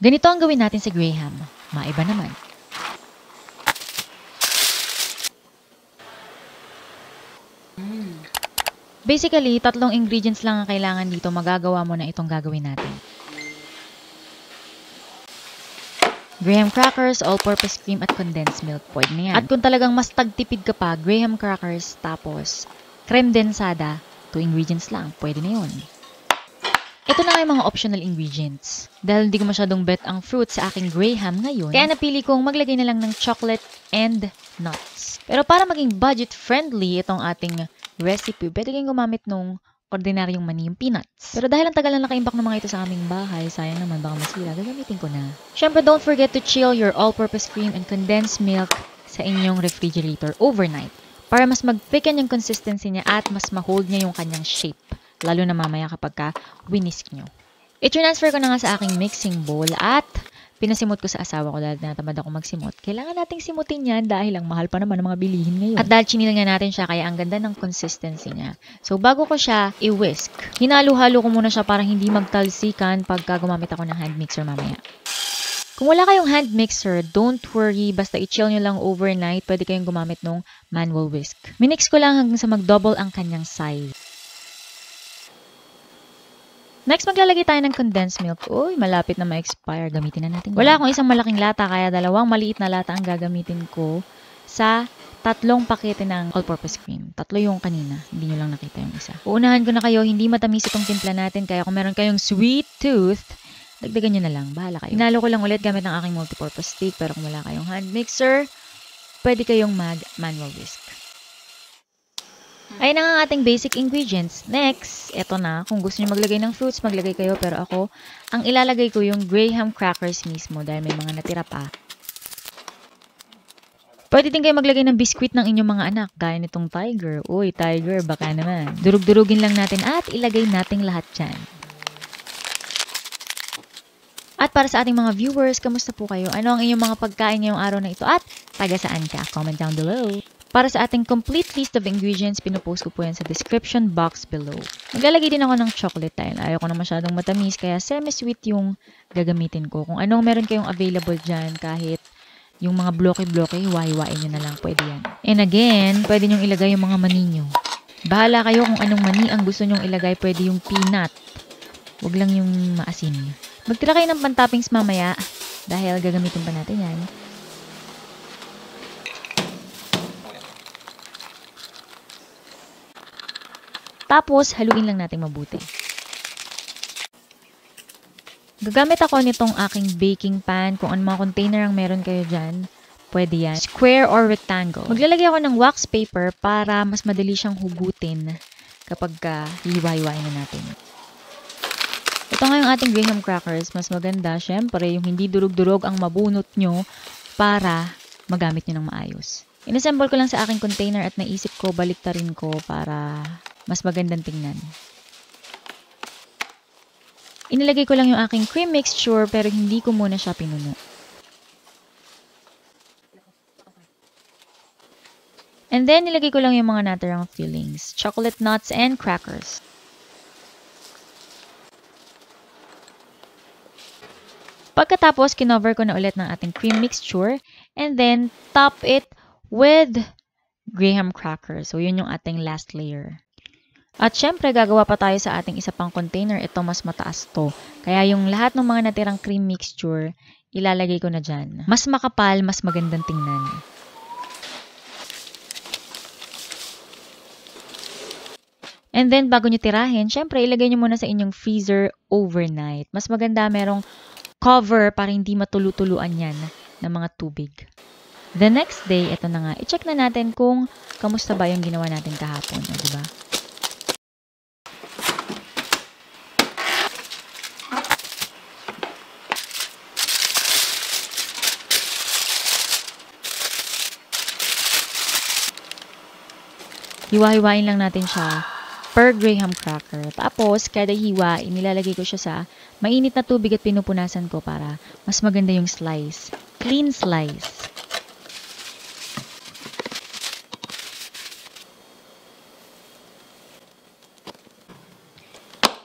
Ganito ang gawin natin sa Graham. Maiba naman. Basically, 3 ingredients lang ang kailangan dito. Magagawa mo na itong gagawin natin. Graham crackers, all-purpose cream, at condensed milk. Pwede na yan. At kung talagang mas tagtipid ka pa, Graham crackers, tapos creme densada, 2 ingredients lang. Pwede na yun. Ito na nga yung mga optional ingredients. Dahil hindi ko masyadong bet ang fruit sa aking Graham ngayon, kaya napili kong maglagay na lang ng chocolate and nuts. Pero para maging budget-friendly itong ating recipe, pwede kayong gumamit nung ordinaryong mani, yung peanuts. Pero dahil ang tagal na naka-imbak ng mga ito sa aming bahay, sayang naman baka masira, gagamitin ko na. Siyempre, don't forget to chill your all-purpose cream and condensed milk sa inyong refrigerator overnight para mas mag-thicken yung consistency niya at mas ma-hold niya yung kanyang shape. Lalo na mamaya kapag ka whisk nyo. I-transfer ko na nga sa aking mixing bowl at pinasimot ko sa asawa ko dahil natamad ako magsimot. Kailangan nating simutin yan dahil ang mahal pa naman ng mga bilihin ngayon. At dahil chinil nga natin siya kaya ang ganda ng consistency niya. So bago ko siya i-whisk, hinalo-halo ko muna siya para hindi magtalsikan pagka gumamit ako ng hand mixer mamaya. Kung wala kayong hand mixer, don't worry. Basta i-chill nyo lang overnight, pwede kayong gumamit ng manual whisk. Minix ko lang hanggang sa mag-double ang kanyang size. Next, maglalagay tayo ng condensed milk. Uy, malapit na ma-expire. Gamitin na natin yan. Wala akong isang malaking lata, kaya 2 maliit na lata ang gagamitin ko sa 3 pakete ng all-purpose cream. 3 yung kanina. Hindi nyo lang nakita yung isa. Uunahan ko na kayo, hindi matamis itong timpla natin, kaya kung meron kayong sweet tooth, dagdagan nyo na lang. Bahala kayo. Hinalo ko lang ulit gamit ng aking multipurpose stick, pero kung wala kayong hand mixer, pwede kayong mag-manual whisk. Ayun ang ating basic ingredients. Next, eto na. Kung gusto niyo maglagay ng fruits, maglagay kayo. Pero ako, ang ilalagay ko yung Graham crackers mismo dahil may mga natira pa. Pwede din kayo maglagay ng biscuit ng inyong mga anak. Gaya nitong Tiger. Uy, Tiger, baka naman. Durug-durugin lang natin at ilagay natin lahat dyan. At para sa ating mga viewers, kamusta po kayo? Ano ang inyong mga pagkain ngayong araw na ito? At taga saan ka? Comment down below. Para sa ating complete list of ingredients, pinupost ko po yan sa description box below. Maglalagay din ako ng chocolate dahil ayaw ko na masyadong matamis, kaya semi-sweet yung gagamitin ko. Kung anong meron kayong available dyan, kahit yung mga bloke-bloke, hiwa-hiwain nyo na lang, pwede yan. And again, pwede nyong ilagay yung mga mani nyo. Bahala kayo kung anong mani ang gusto nyong ilagay, pwede yung peanut. Huwag lang yung maasin. Magtira kayo ng pan-toppings mamaya, dahil gagamitin pa natin yan. Tapos, haluin lang natin mabuti. Gagamit ako nitong aking baking pan. Kung anong mga container ang meron kayo dyan, pwede yan. Square or rectangle. Maglalagay ako ng wax paper para mas madali siyang hugutin kapag hiwa-hiwain na natin. Ito nga yung ating Graham crackers. Mas maganda, syempre, yung hindi durug-durog ang mabunot nyo para magamit nyo ng maayos. Inassemble ko lang sa aking container at naisip ko, baliktarin ko para mas magandang tingnan. Inilagay ko lang yung aking cream mixture pero hindi ko muna siya pinuno. And then, nilagay ko lang yung mga natirang fillings. Chocolate nuts and crackers. Pagkatapos, kinover ko na ulit ng ating cream mixture and then top it with Graham crackers. So, yun yung ating last layer. At syempre, gagawa pa tayo sa ating isa pang container. Ito, mas mataas to. Kaya yung lahat ng mga natirang cream mixture, ilalagay ko na dyan. Mas makapal, mas magandang tingnan. And then, bago nyo tirahin, syempre, ilagay nyo muna sa inyong freezer overnight. Mas maganda merong cover para hindi matulu-tuluan yan ng mga tubig. The next day, ito na nga, i-check na natin kung kamusta ba yung ginawa natin kahapon. Diba? Hiwa-hiwain lang natin siya per Graham cracker. Tapos, kada hiwa, inilalagay ko siya sa mainit na tubig at pinupunasan ko para mas maganda yung slice. Clean slice.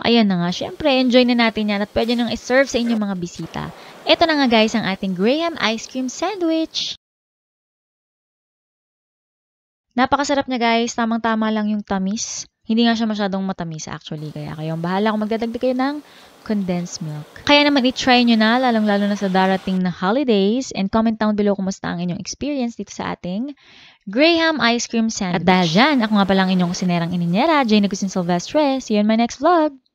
ayan na nga, syempre, enjoy na natin yan at pwede nang iserve sa inyong mga bisita. Ito na nga guys, ang ating Graham Ice Cream Sandwich. Napakasarap niya guys, tamang-tama lang yung tamis. Hindi nga siya masyadong matamis actually, kaya kayong bahala kung magdadagdag kayo ng condensed milk. Kaya naman i-try nyo na, lalong-lalo na sa darating na holidays. And comment down below kumusta ang inyong experience dito sa ating Graham Ice Cream Sandwich. At dahil dyan, ako nga palang inyong kusinerang ininyera, Jane Agustin Silvestre. See you in my next vlog!